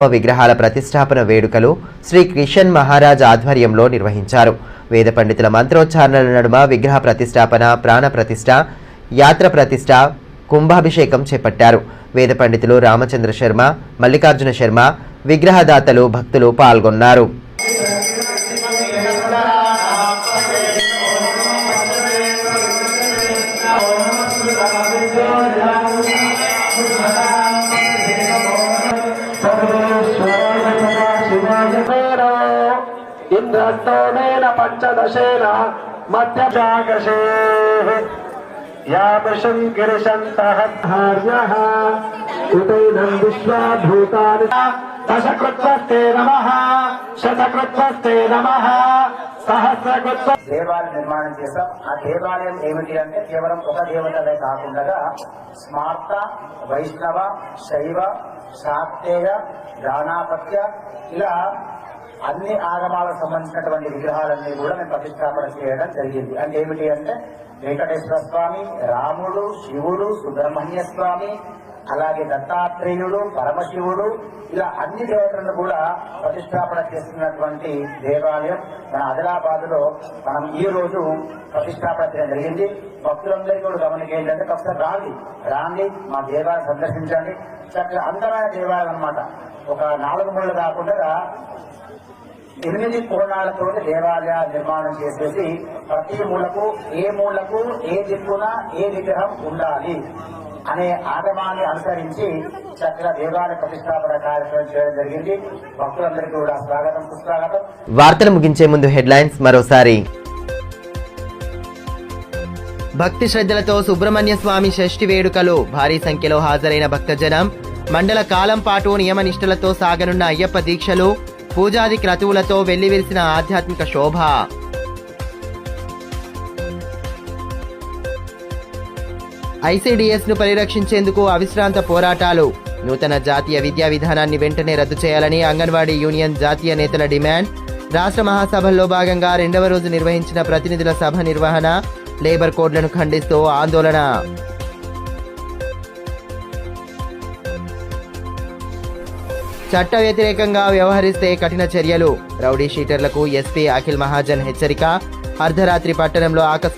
విగ్రహాల ప్రతిష్టాపన వేడుకలు శ్రీ కిషన్ మహారాజ్ ఆధ్వర్యంలో నిర్వహించారు. వేద పండితుల మంత్రోచ్చారణల నడుమ విగ్రహ ప్రతిష్టాపన, ప్రాణ ప్రతిష్ఠ, యాత్ర ప్రతిష్ఠ, కుంభాభిషేకం చేపట్టారు. వేద పండితులు రామచంద్ర శర్మ, మల్లికార్జున శర్మ, విగ్రహదాతలు, భక్తులు పాల్గొన్నారు. इंद्रस्तोमेन पंचदशेन मध्यजागशे यामशं गिरिशन्तहर्यः उतैनं विश्वाभूतानि दशकृत्वस्ते नमः शतकृत्वस्ते नमः सहस्रकृत्व దేవాలయ నిర్మాణం చేశాం. ఆ దేవాలయం ఏమిటి అంటే కేవలం ఒక దేవతలే కాకుండా స్మార్త, వైష్ణవ, శైవ, శాక్తేయ, గాణాపత్య ఇలా అన్ని ఆగమాలకు సంబంధించినటువంటి విగ్రహాలన్నీ కూడా మేము ప్రతిష్టాపన చేయడం జరిగింది. అంటే ఏమిటి అంటే వెంకటేశ్వర స్వామి, రాముడు, శివుడు, సుబ్రహ్మణ్య స్వామి, అలాగే దత్తాత్రేయుడు, పరమశివుడు ఇలా అన్ని దేవతలను కూడా ప్రతిష్టాపన చేస్తున్నటువంటి దేవాలయం మన ఆదిలాబాద్ లో మనం ఈ రోజు ప్రతిష్టాపన చేయడం జరిగింది. భక్తులందరికీ కూడా గమనిక ఏంటంటే ఒకసారి రాండి మా దేవాలయం సందర్శించండి. చక్కగా అందమైన దేవాలయం అన్నమాట. ఒక 4 మూలలు కాకుండా 8 కోణాలతో దేవాలయ నిర్మాణం చేసేసి ప్రతి మూలకు ఏ దిక్కున ఏ విగ్రహం ఉండాలి అనే ఆగమాన్ని అనుసరించి చక్కగా దేవాలయ ప్రతిష్టాపన కార్యక్రమం చేయడం జరిగింది. భక్తులందరికీ కూడా స్వాగతం, సుస్వాగతం. వార్తలు ముగించే ముందు హెడ్లైన్స్ మరోసారి. భక్తి శ్రద్ధలతో సుబ్రహ్మణ్య స్వామి షష్ఠి వేడుకలు, భారీ సంఖ్యలో హాజరైన భక్తజనం. మండల కాలం పాటు నియమ నిష్ఠలతో సాగనున్న అయ్యప్ప దీక్షలు, పూజాది క్రతువులతో వెల్లివిరిసిన ఆధ్యాత్మిక శోభ. ఐసీడీఎస్ ను పరిరక్షించేందుకు అవిశ్రాంత పోరాటాలు. నూతన జాతీయ విద్యా విధానాన్ని వెంటనే రద్దు చేయాలని అంగన్వాడీ యూనియన్ జాతీయ నేతల డిమాండ్. రాష్ట్ర మహాసభల్లో భాగంగా 2వ రోజు నిర్వహించిన ప్రతినిధుల సభ నిర్వహణ, లేబర్ కోడ్లను ఖండిస్తూ ఆందోళన. చట్ట వ్యతిరేకంగా వ్యవహరిస్తే కఠిన చర్యలు. రౌడీ షీటర్లకు ఎస్పీ అఖిల్ మహాజన్ హెచ్చరిక. అర్ధరాత్రి పట్టణంలో ఆకస్మిక